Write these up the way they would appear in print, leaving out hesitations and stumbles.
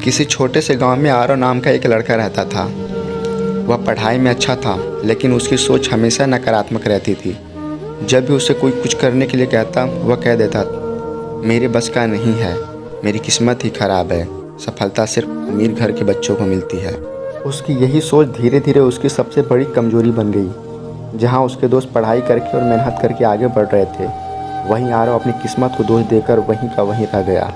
किसी छोटे से गांव में आरव नाम का एक लड़का रहता था। वह पढ़ाई में अच्छा था, लेकिन उसकी सोच हमेशा नकारात्मक रहती थी। जब भी उसे कोई कुछ करने के लिए कहता, वह कह देता, मेरे बस का नहीं है, मेरी किस्मत ही खराब है, सफलता सिर्फ अमीर घर के बच्चों को मिलती है। उसकी यही सोच धीरे धीरे उसकी सबसे बड़ी कमजोरी बन गई। जहाँ उसके दोस्त पढ़ाई करके और मेहनत करके आगे बढ़ रहे थे, वहीं आरव अपनी किस्मत को दोष देकर वहीं का वहीं रह गया।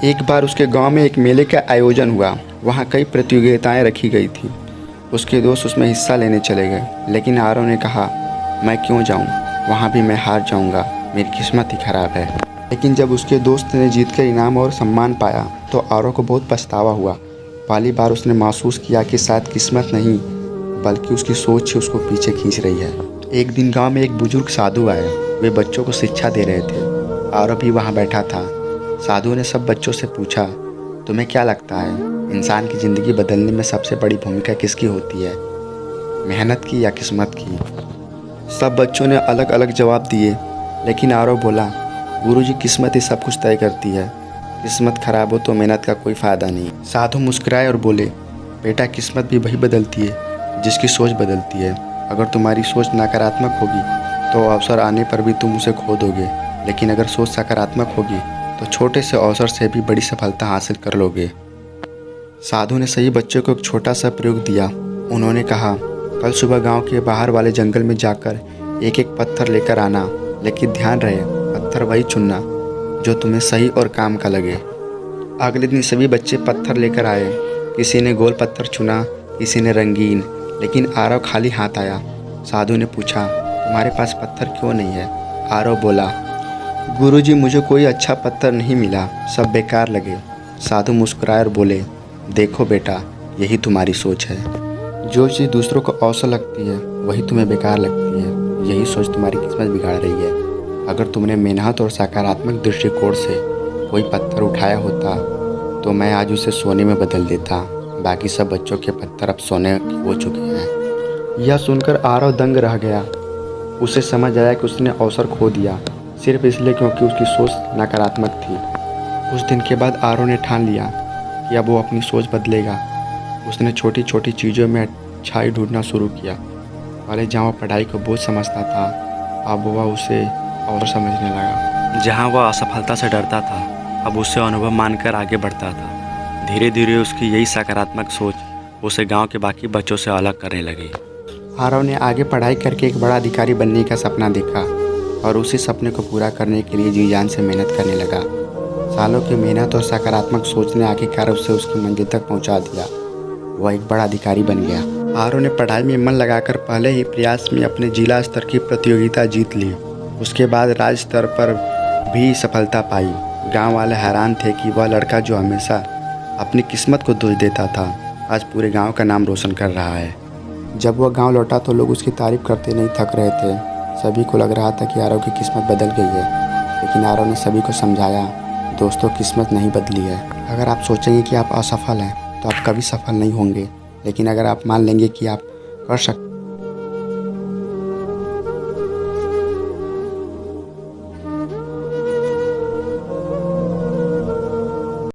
एक बार उसके गांव में एक मेले का आयोजन हुआ। वहां कई प्रतियोगिताएं रखी गई थी। उसके दोस्त उसमें हिस्सा लेने चले गए, लेकिन आरव ने कहा, मैं क्यों जाऊं, वहां भी मैं हार जाऊंगा, मेरी किस्मत ही खराब है। लेकिन जब उसके दोस्त ने जीतकर इनाम और सम्मान पाया तो आरव को बहुत पछतावा हुआ। पहली बार उसने महसूस किया कि शायद किस्मत नहीं, बल्कि उसकी सोच ही उसको पीछे खींच रही है। एक दिन गाँव में एक बुजुर्ग साधु आए। वे बच्चों को शिक्षा दे रहे थे। आरव भी वहाँ बैठा था। साधु ने सब बच्चों से पूछा, तुम्हें क्या लगता है, इंसान की ज़िंदगी बदलने में सबसे बड़ी भूमिका किसकी होती है, मेहनत की या किस्मत की? सब बच्चों ने अलग अलग जवाब दिए, लेकिन आरव बोला, गुरुजी, किस्मत ही सब कुछ तय करती है। किस्मत खराब हो तो मेहनत का कोई फ़ायदा नहीं। साधु मुस्कुराए और बोले, बेटा, किस्मत भी वही बदलती है जिसकी सोच बदलती है। अगर तुम्हारी सोच नकारात्मक होगी तो अवसर आने पर भी तुम उसे खो दोगे, लेकिन अगर सोच सकारात्मक होगी तो छोटे से अवसर से भी बड़ी सफलता हासिल कर लोगे। साधु ने सही बच्चों को एक छोटा सा प्रयोग दिया। उन्होंने कहा, कल सुबह गांव के बाहर वाले जंगल में जाकर एक एक पत्थर लेकर आना, लेकिन ध्यान रहे पत्थर वही चुनना जो तुम्हें सही और काम का लगे। अगले दिन सभी बच्चे पत्थर लेकर आए। किसी ने गोल पत्थर चुना, किसी ने रंगीन, लेकिन आरव खाली हाथ आया। साधु ने पूछा, तुम्हारे पास पत्थर क्यों नहीं है? आरव बोला, गुरुजी, मुझे कोई अच्छा पत्थर नहीं मिला, सब बेकार लगे। साधु मुस्कुराए और बोले, देखो बेटा, यही तुम्हारी सोच है। जो चीज़ दूसरों को अवसर लगती है वही तुम्हें बेकार लगती है। यही सोच तुम्हारी किस्मत बिगाड़ रही है। अगर तुमने मेहनत और सकारात्मक दृष्टिकोण से कोई पत्थर उठाया होता तो मैं आज उसे सोने में बदल देता। बाकी सब बच्चों के पत्थर अब सोने हो चुके हैं। यह सुनकर आरव दंग रह गया। उसे समझ आया कि उसने अवसर खो दिया, सिर्फ इसलिए क्योंकि उसकी सोच नकारात्मक थी। उस दिन के बाद आरव ने ठान लिया कि अब वो अपनी सोच बदलेगा। उसने छोटी छोटी चीज़ों में अच्छाई ढूंढना शुरू किया। पहले जहाँ वह पढ़ाई को बोझ समझता था, अब वह उसे और समझने लगा। जहाँ वह असफलता से डरता था, अब उसे अनुभव मानकर आगे बढ़ता था। धीरे धीरे उसकी यही सकारात्मक सोच उसे गांव के बाकी बच्चों से अलग करने लगी। आरव ने आगे पढ़ाई करके एक बड़ा अधिकारी बनने का सपना देखा और उसी सपने को पूरा करने के लिए जी जान से मेहनत करने लगा। सालों की मेहनत और सकारात्मक सोच ने आखिरकार उसे उसकी मंजिल तक पहुंचा दिया। वह एक बड़ा अधिकारी बन गया। आरव ने पढ़ाई में मन लगाकर पहले ही प्रयास में अपने जिला स्तर की प्रतियोगिता जीत ली। उसके बाद राज्य स्तर पर भी सफलता पाई। गांव वाले हैरान थे कि वह लड़का जो हमेशा अपनी किस्मत को दोष देता था, आज पूरे गांव का नाम रोशन कर रहा है। जब वह गांव लौटा तो लोग उसकी तारीफ करते नहीं थक रहे थे। सभी को लग रहा था कि आरव की किस्मत बदल गई है, लेकिन आरव ने सभी को समझाया, दोस्तों, किस्मत नहीं बदली है। अगर आप सोचेंगे कि आप असफल हैं तो आप कभी सफल नहीं होंगे, लेकिन अगर आप मान लेंगे कि आप कर सकते